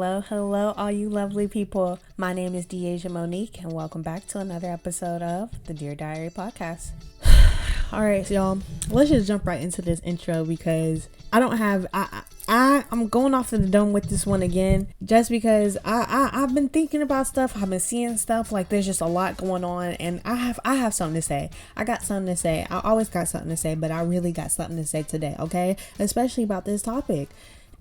hello, all you lovely people. My name is Deasia Monique, and welcome back to another episode of the Dear Diary podcast. All right, so y'all, let's just jump right into this intro because I'm going off of the dome with this one again, just because I've been thinking about stuff. I've been seeing stuff, like there's just a lot going on, and I have something to say. I got something to say. I always got something to say, but I really got something to say today, okay? Especially about this topic.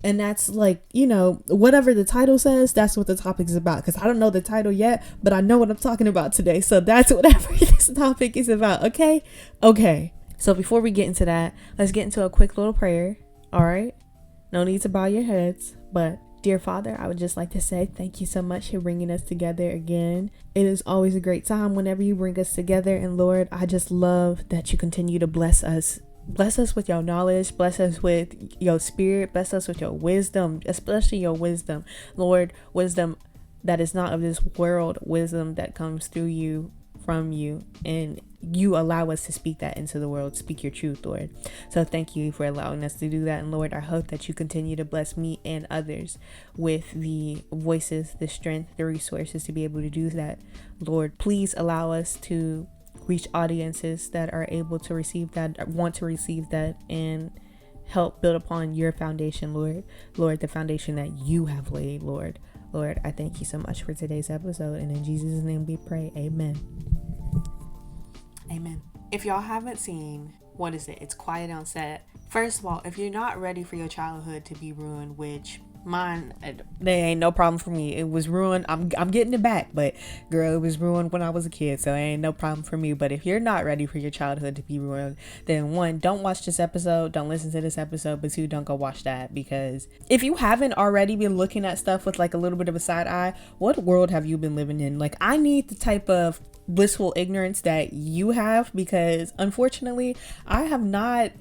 And that's like, whatever the title says, that's what the topic is about. Because I don't know the title yet, but I know what I'm talking about today. So that's whatever this topic is about. Okay. So before we get into that, let's get into a quick little prayer. All right. No need to bow your heads. But dear Father, I would just like to say thank you so much for bringing us together again. It is always a great time whenever you bring us together. And Lord, I just love that you continue to bless us. Bless us with your knowledge, bless us with your spirit, bless us with your wisdom, especially your wisdom, Lord, wisdom that is not of this world, wisdom that comes through you, from you, and you allow us to speak that into the world, speak your truth, Lord. So thank you for allowing us to do that. And Lord, I hope that you continue to bless me and others with the voices, the strength, the resources to be able to do that. Lord, please allow us to reach audiences that are able to receive that, want to receive that, and help build upon your foundation, Lord, the foundation that you have laid, Lord, I thank you so much for today's episode, and in Jesus' name we pray, amen. If y'all haven't seen, what is it? It's Quiet on Set. First of all, if you're not ready for your childhood to be ruined, which mine, there ain't no problem for me. It was ruined. I'm getting it back, but girl, it was ruined when I was a kid, so it ain't no problem for me. But if you're not ready for your childhood to be ruined, then one, don't watch this episode, don't listen to this episode, but two, don't go watch that, because if you haven't already been looking at stuff with like a little bit of a side eye, what world have you been living in? Like, I need the type of blissful ignorance that you have, because unfortunately I have not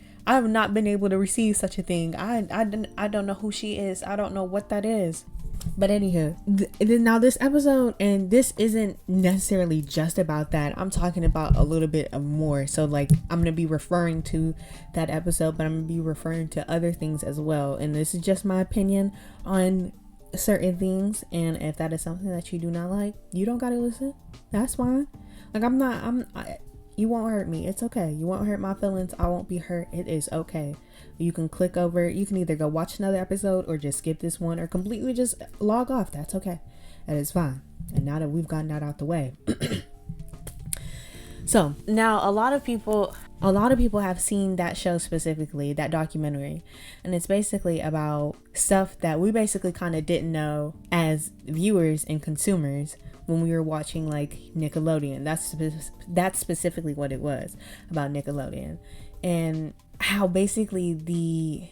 been able to receive such a thing. I don't know who she is. I don't know what that is. But anywho, now this episode, and this isn't necessarily just about that. I'm talking about a little bit of more. So like, I'm going to be referring to that episode, but I'm going to be referring to other things as well. And this is just my opinion on certain things. And if that is something that you do not like, you don't got to listen. That's fine. Like, you won't hurt me. It's okay. You won't hurt my feelings. I won't be hurt. It is okay. You can click over. You can either go watch another episode or just skip this one or completely just log off. That's okay. That is fine. And now that we've gotten that out the way. So now a lot of people have seen that show, specifically that documentary, and it's basically about stuff that we basically kind of didn't know as viewers and consumers when we were watching like Nickelodeon. That's specifically what it was about, Nickelodeon, and how basically the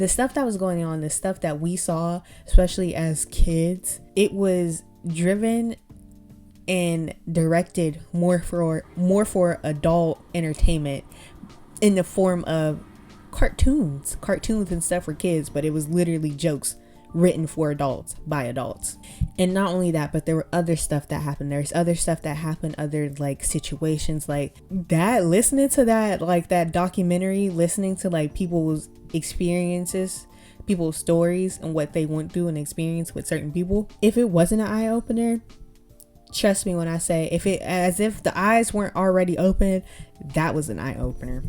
stuff that was going on, the stuff that we saw, especially as kids, it was driven and directed more for adult entertainment in the form of cartoons and stuff for kids, but it was literally jokes written for adults by adults. And not only that, but there were other stuff that happened. There's other stuff that happened, other like situations like that. Listening to that, like that documentary, listening to like people's experiences, people's stories, and what they went through and experienced with certain people, if it wasn't an eye-opener, trust me when I say, if the eyes weren't already open, that was an eye-opener.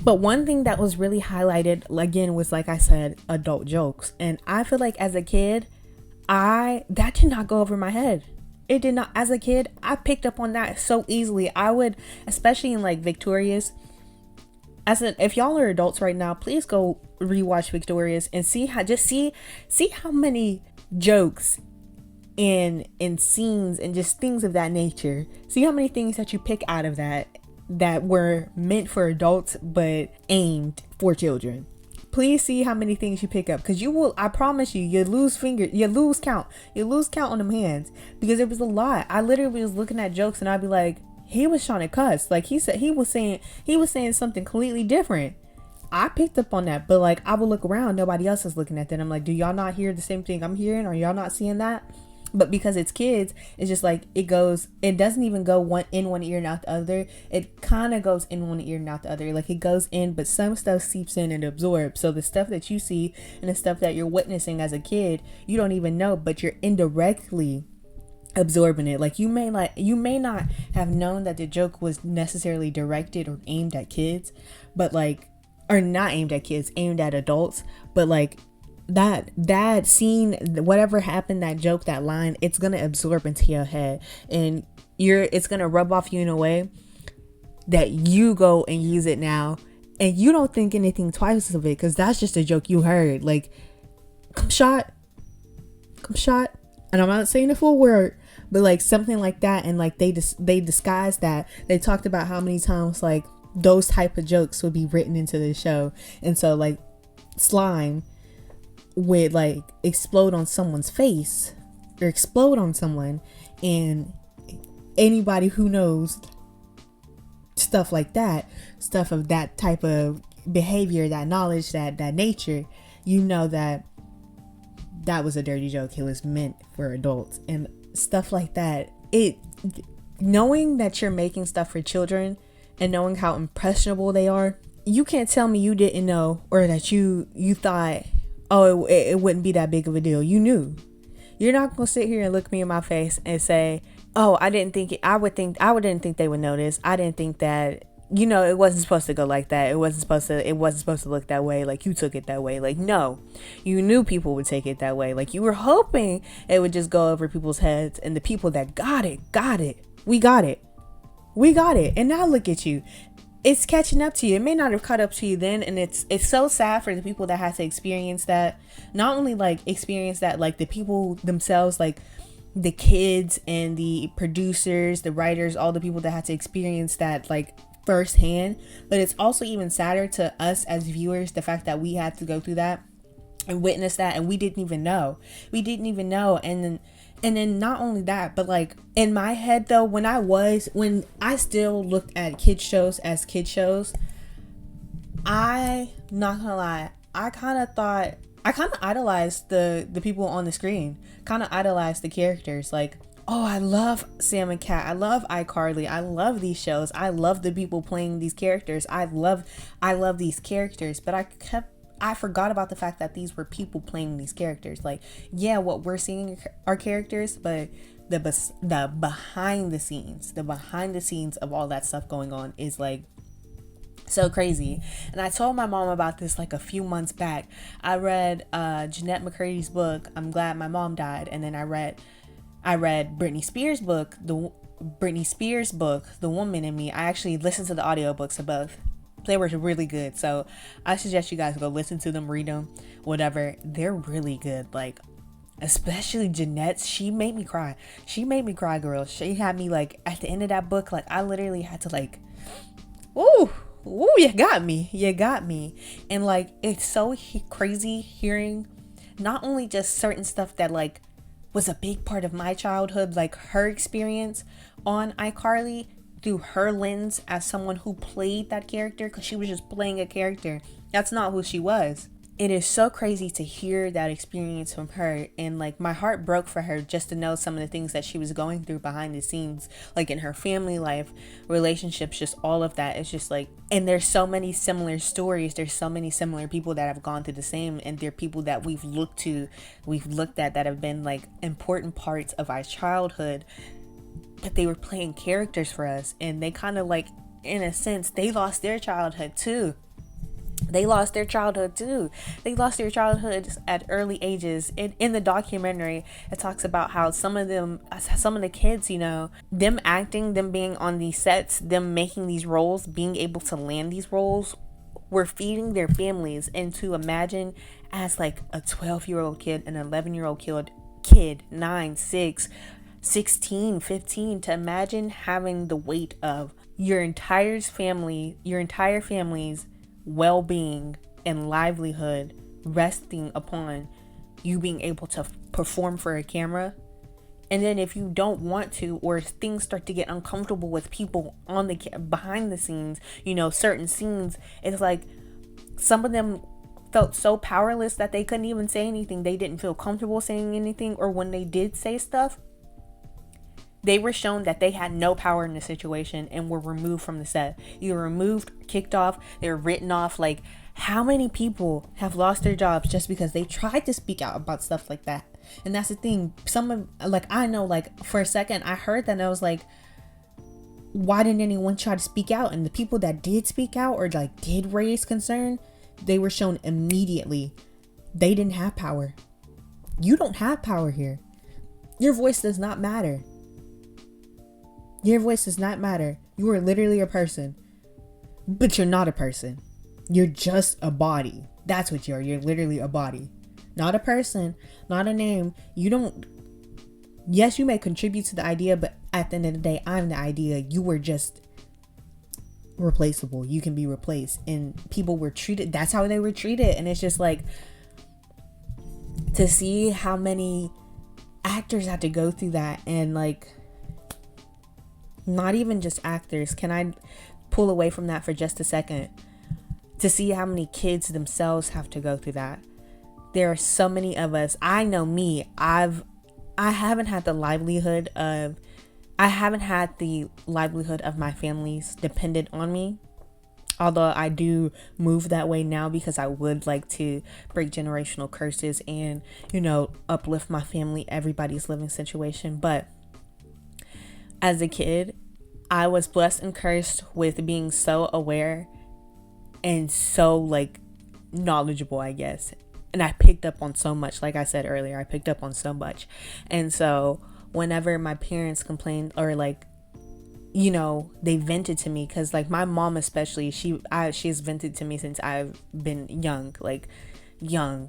But one thing that was really highlighted, again, was, like I said, adult jokes. And I feel like as a kid, that did not go over my head. It did not. As a kid, I picked up on that so easily. I would, especially in like Victorious. If y'all are adults right now, please go rewatch Victorious and see how many jokes and scenes and just things of that nature. See how many things that you pick out of that were meant for adults but aimed for children. Please see how many things you pick up, because I promise you lose count on them hands, because it was a lot. I literally was looking at jokes and I'd be like, he was trying to cuss, like he was saying something completely different. I picked up on that, but like I would look around, nobody else is looking at that. I'm like, do y'all not hear the same thing I'm hearing? Are y'all not seeing that? But because it's kids, it's just like it doesn't even go one in one ear and out the other. It kind of goes in one ear and out the other. Like it goes in, but some stuff seeps in and absorbs. So the stuff that you see and the stuff that you're witnessing as a kid, you don't even know, but you're indirectly absorbing it. Like you may not have known that the joke was necessarily directed or aimed at kids, but like, or not aimed at kids, aimed at adults, but like that scene, whatever happened, that joke, that line, it's gonna absorb into your head, and it's gonna rub off you in a way that you go and use it now, and you don't think anything twice of it, because that's just a joke you heard. Like, come shot, and I'm not saying the full word, but like something like that. And like they disguised that. They talked about how many times like those type of jokes would be written into the show, and so like slime would like explode on someone's face or explode on someone, and anybody who knows stuff like that, stuff of that type of behavior, that knowledge, that nature, you know that was a dirty joke. It was meant for adults and stuff like that. Knowing that you're making stuff for children and knowing how impressionable they are, you can't tell me you didn't know, or that you thought, oh, it wouldn't be that big of a deal. You knew. You're not gonna sit here and look me in my face and say, oh, I didn't think they would notice. I didn't think that, it wasn't supposed to go like that. It wasn't supposed to look that way. Like, you took it that way. Like, no, you knew people would take it that way. Like, you were hoping it would just go over people's heads, and the people that got it. We got it. And now look at you. It's catching up to you. It may not have caught up to you then, and it's so sad for the people that had to experience that. Not only like experience that, like the people themselves, like the kids and the producers, the writers, all the people that had to experience that like firsthand, but it's also even sadder to us as viewers, the fact that we had to go through that and witness that, and we didn't even know. And then not only that, but like in my head though, when I still looked at kids shows as kid shows, I not gonna lie, I kind of idolized the people on the screen, kind of idolized the characters. Like, oh, I love Sam and Cat, I love iCarly, I love these shows, I love the people playing these characters, I love these characters. But I forgot about the fact that these were people playing these characters. Like, yeah, what we're seeing are characters, but the behind the scenes of all that stuff going on is like so crazy. And I told my mom about this like a few months back. I read Jeanette McCurdy's book, I'm Glad My Mom Died, and then I read Britney Spears' book, The Woman in Me. I actually listened to the audiobooks of both. They were really good, so I suggest you guys go listen to them, read them, whatever. They're really good. Like, especially Jeanette's, she made me cry, girl. She had me like at the end of that book, like I literally had to like, ooh, you got me. And like, it's so crazy hearing not only just certain stuff that like was a big part of my childhood, like her experience on iCarly through her lens as someone who played that character, because she was just playing a character. That's not who she was. It is so crazy to hear that experience from her, and like my heart broke for her just to know some of the things that she was going through behind the scenes, like in her family life, relationships, just all of that. It's just like, and there's so many similar stories, there's so many similar people that have gone through the same, and they're people that we've looked at that have been like important parts of our childhood, but they were playing characters for us, and they kind of like, in a sense, they lost their childhood too. They lost their childhood at early ages. In the documentary, it talks about how some of the kids, them acting, them being on these sets, them making these roles, being able to land these roles, were feeding their families. And to imagine as like a 12-year-old kid, an 11-year-old kid, 9, 6, 16, 15, to imagine having the weight of your entire family's well-being and livelihood resting upon you being able to perform for a camera. And then if you don't want to, or things start to get uncomfortable with people on the behind the scenes, certain scenes, it's like some of them felt so powerless that they couldn't even say anything. They didn't feel comfortable saying anything, or when they did say stuff, they were shown that they had no power in the situation and were removed from the set. Either removed, kicked off, they were written off. Like, how many people have lost their jobs just because they tried to speak out about stuff like that? And that's the thing. I know, like, for a second, I heard that and I was like, why didn't anyone try to speak out? And the people that did speak out or like did raise concern, they were shown immediately they didn't have power. You don't have power here. Your voice does not matter. Your voice does not matter. You are literally a person, but you're not a person. You're just a body. That's what you are. You're literally a body, not a person, not a name. Yes, you may contribute to the idea, but at the end of the day, I'm the idea. You were just replaceable. You can be replaced. And people were treated. That's how they were treated. And it's just like, to see how many actors had to go through that, and like, not even just actors. Can I pull away from that for just a second? To see how many kids themselves have to go through that. There are so many of us. I know me. I haven't had the livelihood of my family's dependent on me. Although I do move that way now because I would like to break generational curses and, uplift my family, everybody's living situation. But as a kid, I was blessed and cursed with being so aware and so like knowledgeable, I guess. And I picked up on so much. Like I said earlier, I picked up on so much. And so whenever my parents complained or like, they vented to me, because like my mom especially, she's vented to me since I've been young.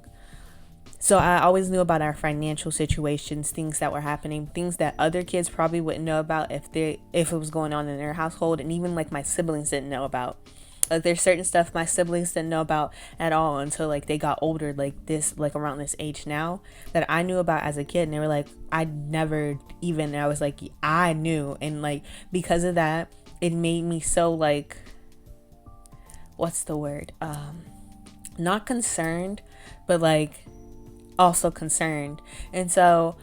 So I always knew about our financial situations, things that were happening, things that other kids probably wouldn't know about if it was going on in their household, and even like my siblings didn't know about. Like, there's certain stuff my siblings didn't know about at all until like they got older, like around this age now, that I knew about as a kid. And they were like, I was like, I knew. And like, because of that, it made me so like, what's the word? Not concerned, but like also concerned. And so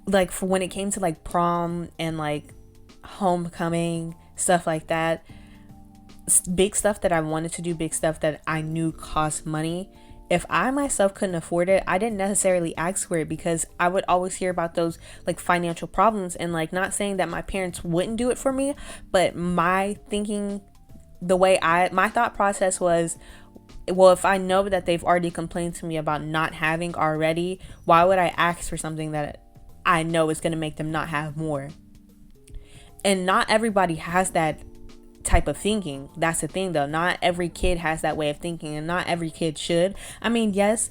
like, for when it came to like prom and like homecoming, stuff like that, big stuff that I wanted to do, big stuff that I knew cost money, if I myself couldn't afford it, I didn't necessarily ask for it, because I would always hear about those like financial problems. And like, not saying that my parents wouldn't do it for me, but my thinking, my thought process was, well, if I know that they've already complained to me about not having already, why would I ask for something that I know is going to make them not have more? And not everybody has that type of thinking. That's the thing though. Not every kid has that way of thinking, and not every kid should. I mean, yes,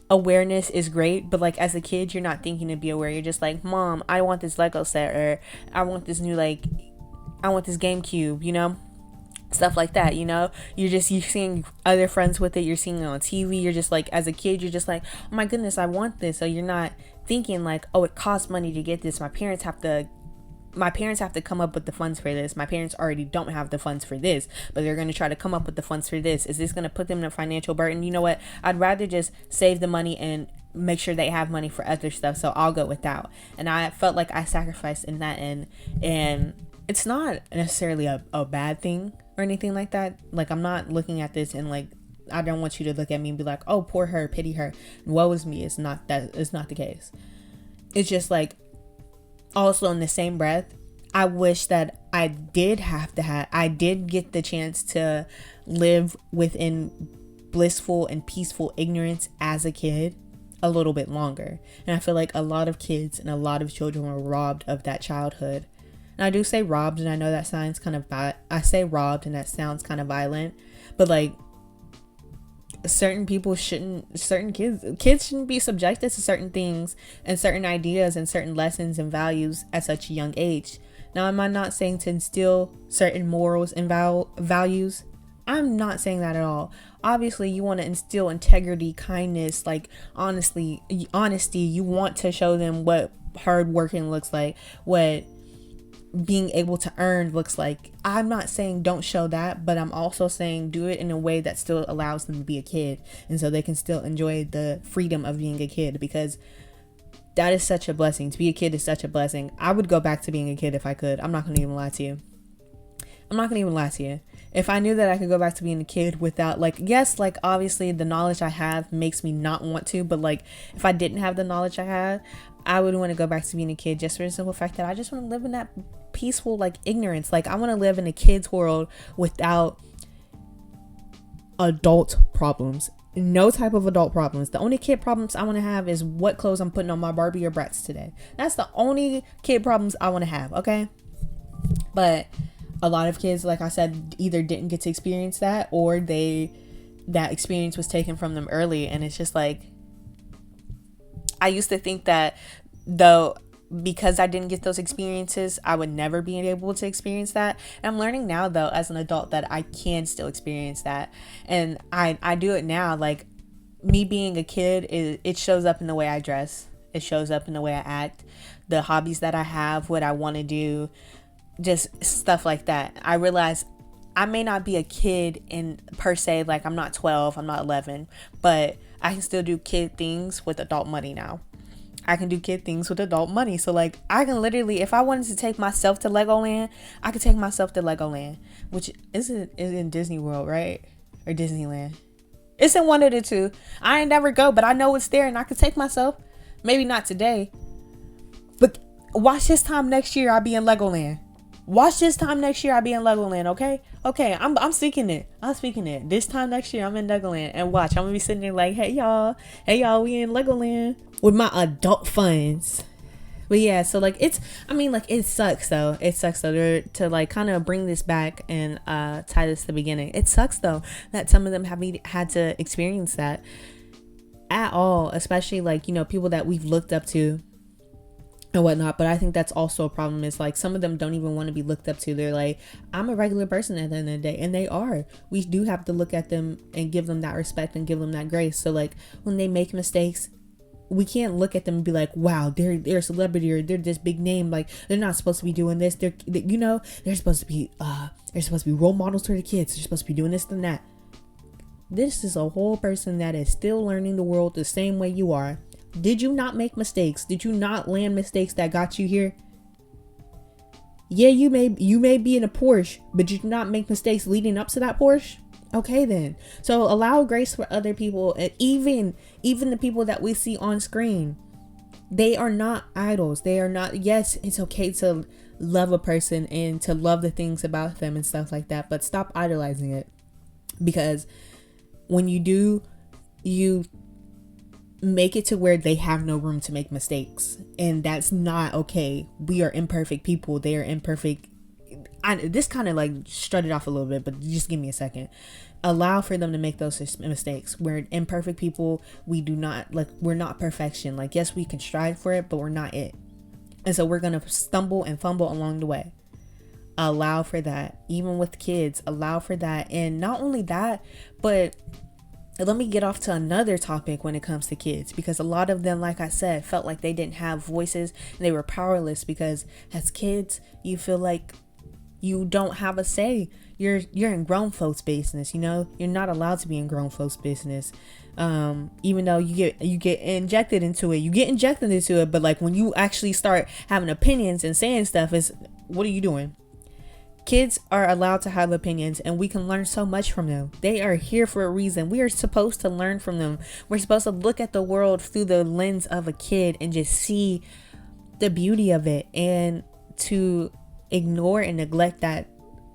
awareness is great, but like, as a kid, you're not thinking to be aware. You're just like, Mom, I want this Lego set, or I want this new, like, I want this GameCube, stuff like that. You're seeing other friends with it, you're seeing it on TV. You're just like, as a kid, you're just like, oh my goodness, I want this. So you're not thinking like, oh, it costs money to get this. My parents have to come up with the funds for this. My parents already don't have the funds for this, but they're going to try to come up with the funds for this. Is this going to put them in a financial burden? You know what? I'd rather just save the money and make sure they have money for other stuff. So I'll go without. And I felt like I sacrificed in that end. And it's not necessarily a bad thing or anything like that. Like, I'm not looking at this and like, I don't want you to look at me and be like, oh, poor her, pity her, woe is me. It's not the case. It's just like, also in the same breath, I wish that I did get the chance to live within blissful and peaceful ignorance as a kid a little bit longer. And I feel like a lot of kids and a lot of children were robbed of that childhood. And I do say robbed, and I know that sounds kind of bad. I say robbed, and that sounds kind of violent, but like, certain kids shouldn't be subjected to certain things and certain ideas and certain lessons and values at such a young age. Now, am I not saying to instill certain morals and values? I'm not saying that at all. Obviously, you want to instill integrity, kindness, like honesty. You want to show them what hard working looks like, what being able to earn looks like. I'm not saying don't show that, but I'm also saying do it in a way that still allows them to be a kid, and so they can still enjoy the freedom of being a kid, because that is such a blessing. To be a kid is such a blessing. I would go back to being a kid if I could. I'm not gonna even lie to you. If I knew that I could go back to being a kid without, like, yes, like, obviously the knowledge I have makes me not want to, but like, if I didn't have the knowledge I had, I would want to go back to being a kid, just for the simple fact that I just want to live in that peaceful, like, ignorance. Like, I want to live in a kid's world without adult problems. No type of adult problems. The only kid problems I want to have is what clothes I'm putting on my Barbie or Bratz today. That's the only kid problems I want to have, okay? But a lot of kids, like I said, either didn't get to experience that, or that experience was taken from them early. And it's just like, I used to think that though, because I didn't get those experiences, I would never be able to experience that. And I'm learning now, though, as an adult, that I can still experience that. And I do it now. Like, me being a kid, it shows up in the way I dress. It shows up in the way I act, the hobbies that I have, what I want to do, just stuff like that. I realize I may not be a kid in per se, like I'm not 12, I'm not 11, but I can still do kid things with adult money now. I can do kid things with adult money. So like, I can literally, if I wanted to take myself to Legoland, I could take myself to Legoland, which is in Disney World, right? Or Disneyland. It's in one of the two. I ain't never go, but I know it's there and I could take myself. Maybe not today, but watch this time next year, I'll be in Legoland. Watch this time next year, I'll be in Legoland, okay? Okay, I'm speaking it. This time next year, I'm in Legoland. And watch, I'm gonna be sitting there like, hey y'all, we in Legoland with my adult funds. But yeah, so like, it sucks though. To like kind of bring this back and tie this to the beginning. It sucks though that some of them haven't had to experience that at all, especially like, you know, people that we've looked up to and whatnot. But I think that's also a problem, is like, some of them don't even want to be looked up to. They're like, I'm a regular person at the end of the day, and they are. We do have to look at them and give them that respect and give them that grace. So like, when they make mistakes, we can't look at them and be like, wow, they're a celebrity, or they're this big name, like they're not supposed to be doing this. They're supposed to be role models to the kids. They're supposed to be doing this and that. This is a whole person that is still learning the world the same way you are. Did you not make mistakes? Did you not land mistakes that got you here? Yeah, you may be in a Porsche, but did you not make mistakes leading up to that Porsche? Okay then. So allow grace for other people, and even the people that we see on screen. They are not idols. They are not. Yes, it's okay to love a person and to love the things about them and stuff like that, but stop idolizing it, because when you do, you make it to where they have no room to make mistakes, and that's not okay. We are imperfect people. They are imperfect. This kind of like strutted off a little bit, but just give me a second. Allow for them to make those mistakes. We're imperfect people. We're not perfection. Like, yes, we can strive for it, but we're not it. And so we're going to stumble and fumble along the way. Allow for that. Even with kids, allow for that. And not only that, but let me get off to another topic when it comes to kids, because a lot of them, like I said, felt like they didn't have voices and they were powerless, because as kids, you feel like you don't have a say. You're in grown folks' business, you know. You're not allowed to be in grown folks' business. Even though you get injected into it, but like, when you actually start having opinions and saying stuff, is what are you doing? Kids are allowed to have opinions, and we can learn so much from them. They are here for a reason. We are supposed to learn from them. We're supposed to look at the world through the lens of a kid and just see the beauty of it, and to ignore and neglect that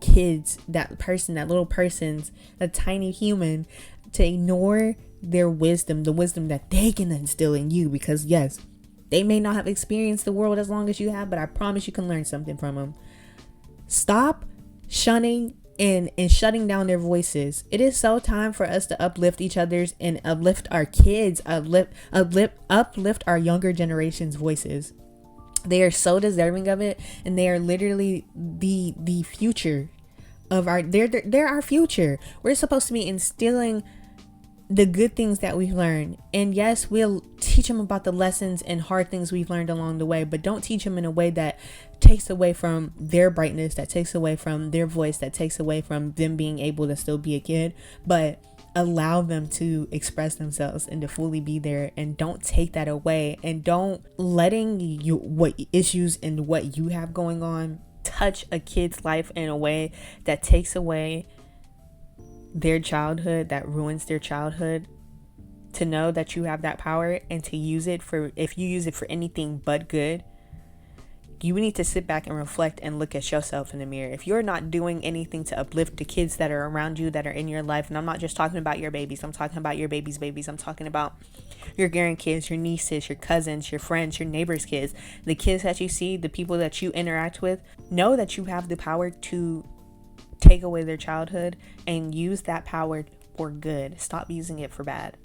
little person's, that tiny human, to ignore their wisdom, the wisdom that they can instill in you. Because yes, they may not have experienced the world as long as you have, but I promise you can learn something from them. Stop shunning and shutting down their voices. It is so time for us to uplift each other's and uplift our kids, uplift our younger generation's voices. They are so deserving of it, and they are literally the future of they're our future. We're supposed to be instilling the good things that we've learned. And yes, we'll teach them about the lessons and hard things we've learned along the way, but don't teach them in a way that takes away from their brightness, that takes away from their voice, that takes away from them being able to still be a kid, but allow them to express themselves and to fully be there. And don't take that away, and don't letting you what issues and what you have going on touch a kid's life in a way that takes away their childhood, that ruins their childhood. To know that you have that power and to use it for, if you use it for anything but good, you need to sit back and reflect and look at yourself in the mirror. If you're not doing anything to uplift the kids that are around you, that are in your life, and I'm not just talking about your babies, I'm talking about your babies' babies, I'm talking about your grandkids, your nieces, your cousins, your friends, your neighbors' kids, the kids that you see, the people that you interact with, know that you have the power to take away their childhood and use that power for good. Stop using it for bad.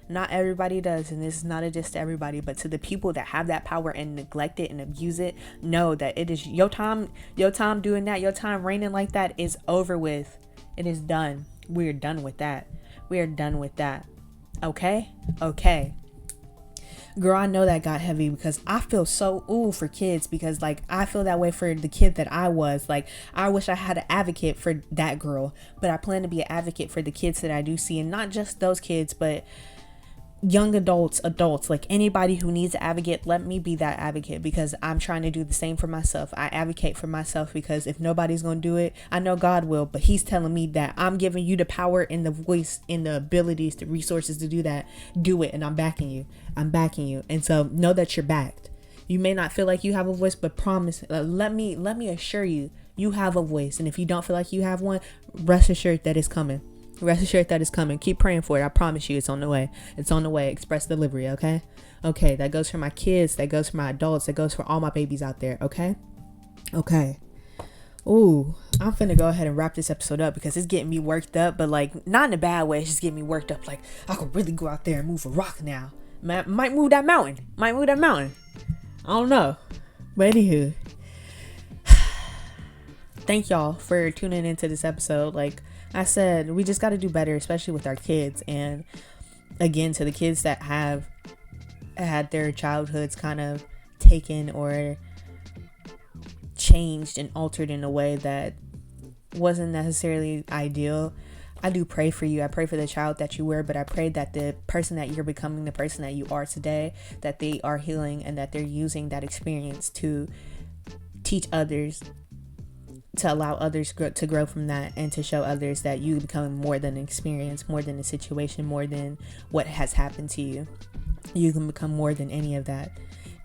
Not everybody does, and this is not a diss to everybody, but to the people that have that power and neglect it and abuse it, know that it is your time doing that, your time reigning like that is over with. It is done. We're done with that. We are done with that. Okay? Girl, I know that got heavy because I feel so for kids, because like I feel that way for the kid that I was. Like, I wish I had an advocate for that girl, but I plan to be an advocate for the kids that I do see, and not just those kids, but young adults, like anybody who needs an advocate. Let me be that advocate, because I'm trying to do the same for myself. I advocate for myself because if nobody's going to do it, I know God will, but he's telling me that I'm giving you the power and the voice and the abilities, the resources to do that. Do it, and I'm backing you. And so know that you're backed. You may not feel like you have a voice, but promise, let me assure you, you have a voice. And if you don't feel like you have one, rest assured that it's coming. Keep praying for it. I promise you, it's on the way. Express delivery. Okay. That goes for my kids. That goes for my adults. That goes for all my babies out there. Okay. Ooh, I'm finna go ahead and wrap this episode up because it's getting me worked up, but like not in a bad way. It's just getting me worked up. Like, I could really go out there and move a rock now. Might move that mountain. I don't know. But anywho, thank y'all for tuning into this episode. Like I said, we just got to do better, especially with our kids. And again, to the kids that have had their childhoods kind of taken or changed and altered in a way that wasn't necessarily ideal, I do pray for you. I pray for the child that you were, but I pray that the person that you're becoming, the person that you are today, that they are healing and that they're using that experience to teach others, to allow others to grow from that, and to show others that you become more than an experience, more than a situation, more than what has happened to you. You can become more than any of that,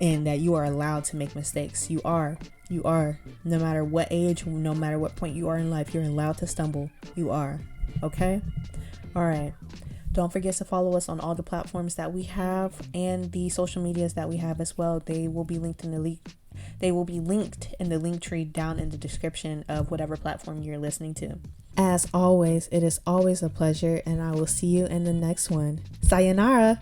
and that you are allowed to make mistakes. You are, no matter what age, no matter what point you are in life, you're allowed to stumble. You are. Okay? All right. Don't forget to follow us on all the platforms that we have and the social medias that we have as well. They will be linked in the link tree down in the description of whatever platform you're listening to. As always, it is always a pleasure, and I will see you in the next one. Sayonara.